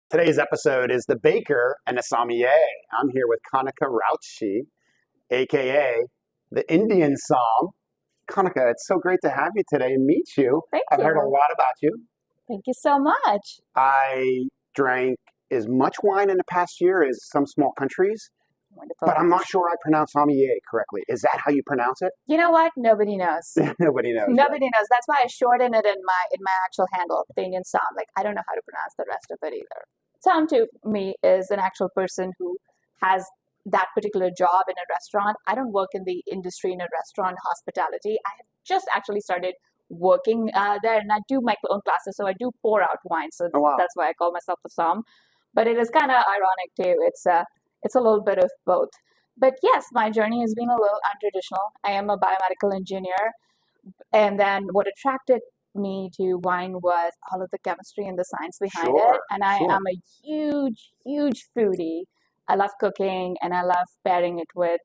Today's episode is the Baker and the Sommelier. I'm here with Kanika, aka the Indian Somm. Kanika, it's so great to have you today and meet you. Thank I've you. heard a lot about you. Thank you so much. I drank as much wine in the past year as some small countries, Wonderful. but I'm not sure I pronounced sommelier correctly. Is that how you pronounce it? You know what? Nobody knows. Nobody knows. Nobody knows. That's why I shorten it in my actual handle, the Indian Somm. Like I don't know how to pronounce the rest of it either. Somm to me is an actual person who has that particular job in a restaurant. I don't work in the industry in a restaurant hospitality. I have just actually started working there, and I do my own classes, so I do pour out wine. So Oh, wow. that's why I call myself the Somm. But it is kind of ironic too. It's a little bit of both. But yes, my journey has been a little untraditional. I am a biomedical engineer, and then what attracted me to wine was all of the chemistry and the science behind it. Sure, And I sure. am a huge foodie. I love cooking and I love pairing it with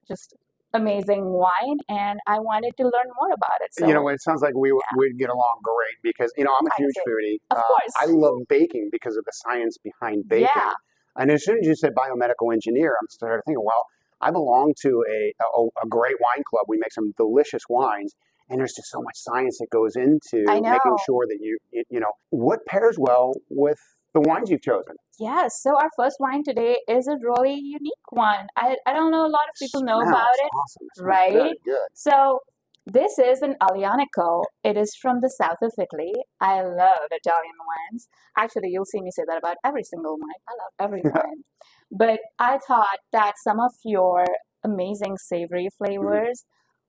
just amazing wine. And I wanted to learn more about it. So It sounds like we'd get along great because, I'm a I huge see. foodie. Of course. I love baking because of the science behind baking. Yeah. And as soon as you said biomedical engineer, I'm starting thinking, well, I belong to a great wine club. We make some delicious wines, and there's just so much science that goes into I know. making sure that what pairs well with the wines you've chosen. Yes, so our first wine today is a really unique one. I don't know a lot of people know Smells about it, awesome. It smells right? very good. So this is an Aglianico. It is from the south of Italy. I love Italian wines. Actually, you'll see me say that about every single wine. I love every wine. But I thought that some of your amazing savory flavors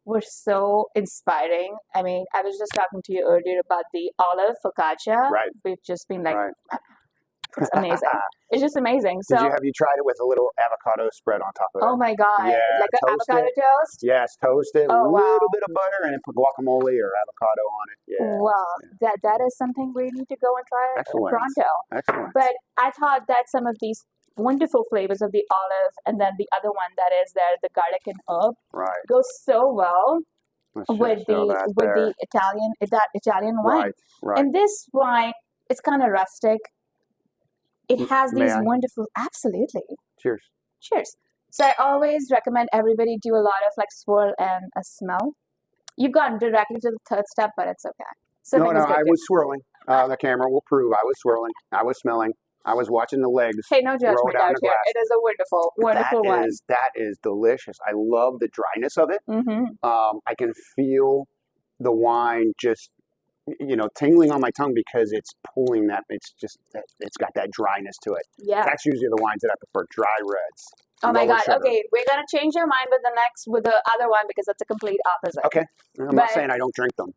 were so inspiring. I mean, I was just talking to you earlier about the olive focaccia. Right. We've just been like, Right. it's amazing. It's just amazing. So, Have you tried it with a little avocado spread on top of it? oh my God, Yeah, like an toast avocado it. toast? Yes, toast it, a Oh, little wow. bit of butter, and then put guacamole or avocado on it. Yeah. Well, that is something we need to go and try Excellent. pronto. Excellent. But I thought that some of these wonderful flavors of the olive and then the other one that is there, the garlic and herb, Right. goes so well Let's just with show that there. the Italian wine. Right. Right. And this wine, it's kind of rustic. It has May these I? wonderful, absolutely. Cheers. Cheers. So I always recommend everybody do a lot of like swirl and a smell. You've gone directly to the third step, but it's okay. No, Sipping is good I too. was swirling. The camera will prove I was swirling. I was smelling. I was watching the legs. Hey, no roll judgment down out the here. glass. It is a wonderful wine. That is delicious. I love the dryness of it. Mm-hmm. I can feel the wine just tingling on my tongue because it's pulling that. It's got that dryness to it. Yeah. That's usually the wines that I prefer, dry reds. Oh my lower God. sugar. Okay, we're gonna change your mind with the other one because it's a complete opposite. Okay. I'm not But- saying I don't drink them.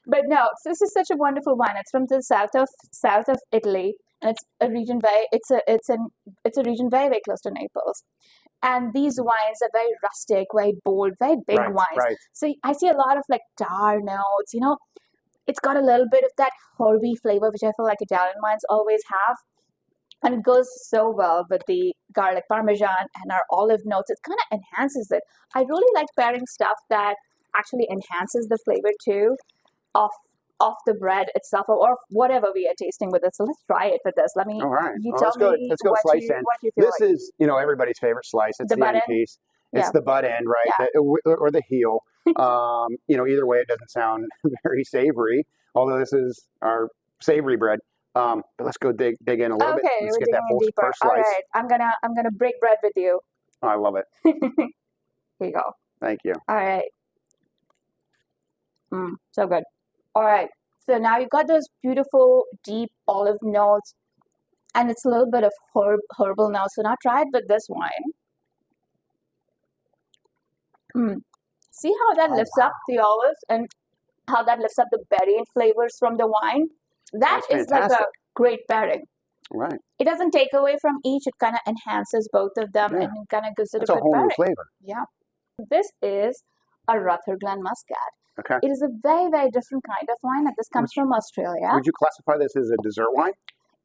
But no, this is such a wonderful wine. It's from the south of Italy, and it's a region very close to Naples. And these wines are very rustic, very bold, very big Right, wines. right. So I see a lot of like tar notes. It's got a little bit of that herby flavor, which I feel like Italian wines always have. And it goes so well with the garlic parmesan and our olive notes. It kind of enhances it. I really like pairing stuff that actually enhances the flavor too of the bread itself or whatever we are tasting with it. So let's try it with this. Let me. All right. You Well, tell let's go. me Let's go what slice you in. what you feel This like. is everybody's favorite slice. It's The the butt end end? piece. It's Yeah. the butt end, right? Yeah. Or the heel. Either way, it doesn't sound very savory. Although this is our savory bread. But let's go dig in a little bit. Okay, Let's we're get that digging in deeper. first All slice. right, I'm gonna break bread with you. Oh, I love it. Here you go. Thank you. All right. So good. All right. So now you've got those beautiful deep olive notes, and it's a little bit of herbal notes. So now try it with this wine. See how that lifts up the olives and how that lifts up the berry and flavors from the wine? That That's is like a fantastic. great pairing. Right. It doesn't take away from each. It kind of enhances both of them Yeah. and it kind of gives it That's a a good whole pairing. new flavor. Yeah. This is a Rutherglen Muscat. Okay. It is a very, very different kind of wine, and this comes from Australia. Would you classify this as a dessert wine?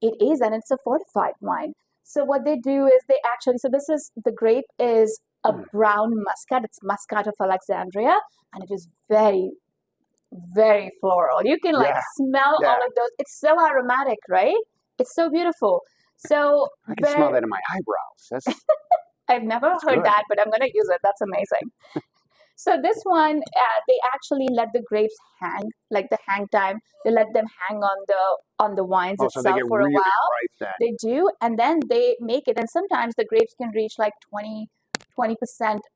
It is, and it's a fortified wine. So what they do is the grape is a brown muscat. It's Muscat of Alexandria, and it is very, very floral. You can smell all of those. It's so aromatic, right? It's so beautiful. So I can smell that in my eyebrows. That's I've never heard good. that, but I'm going to use it. That's amazing. So this one, they actually let the grapes hang, like the hang time. They let them hang on the wines Oh, so they itself get for a really while. ripe then. They do, and then they make it. And sometimes the grapes can reach like 20%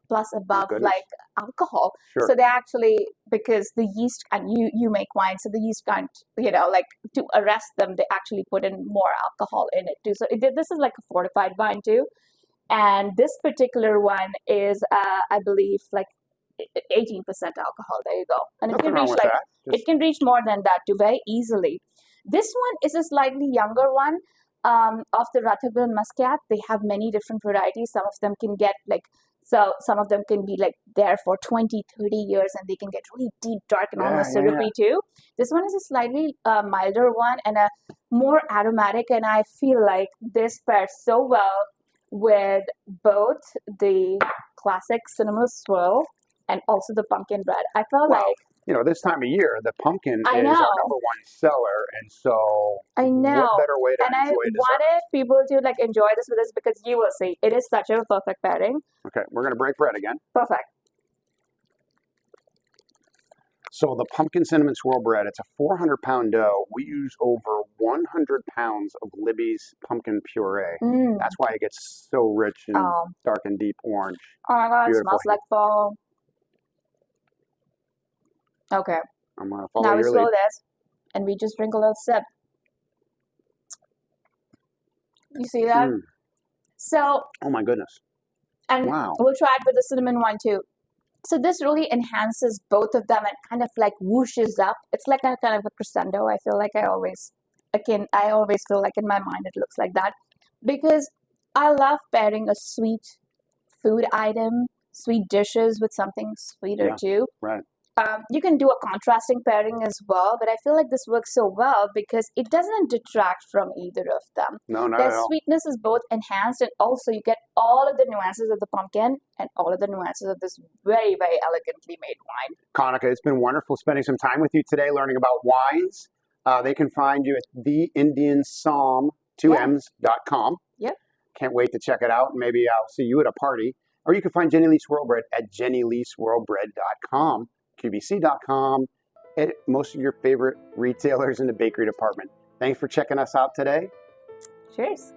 plus above goodness. like alcohol. Sure. So they actually, because the yeast, and you make wine, so the yeast can't, like to arrest them, they actually put in more alcohol in it too. So this is like a fortified wine too. And this particular one is, I believe, like 18% alcohol. There you go. And it Nothing can wrong reach with like that. it can reach more than that too very easily. This one is a slightly younger one of the Rathagun Muscat. They have many different varieties. Some of them can get like, so some of them can be like there for 20, 30 years, and they can get really deep, dark, and almost syrupy too. This one is a slightly milder one and a more aromatic, and I feel like this pairs so well with both the classic cinnamon swirl and also the pumpkin bread. I felt like, this time of year, the pumpkin is I our know. #1 seller, and so I know. what better way to And I enjoy wanted people to like enjoy this with us because you will see it is such a perfect pairing. Okay, we're gonna break bread again. Perfect. So the pumpkin cinnamon swirl bread, it's a 400-pound dough. We use over 100 pounds of Libby's pumpkin puree. That's why it gets so rich and dark and deep orange. Oh my god, it Beautiful. smells like fall. Okay. I'm gonna follow Now we your slow lead. this and we just drink a little sip. You see that? So, oh my goodness. and Wow. we'll try it with the cinnamon one too. So this really enhances both of them and kind of like whooshes up. It's like a kind of a crescendo. I feel like I always feel like in my mind it looks like that because I love pairing a sweet food item, sweet dishes with something sweeter too. Right. You can do a contrasting pairing as well, but I feel like this works so well because it doesn't detract from either of them. No, not Their at all. sweetness is both enhanced, and also you get all of the nuances of the pumpkin and all of the nuances of this very, very elegantly made wine. Kanika, it's been wonderful spending some time with you today learning about wines. They can find you at the Indian Somm, 2ms.com. Yep. Can't wait to check it out. Maybe I'll see you at a party. Or you can find Jenny Lee Swirl Bread at jennyleeswirlbread.com. QVC.com, at most of your favorite retailers in the bakery department. Thanks for checking us out today. Cheers.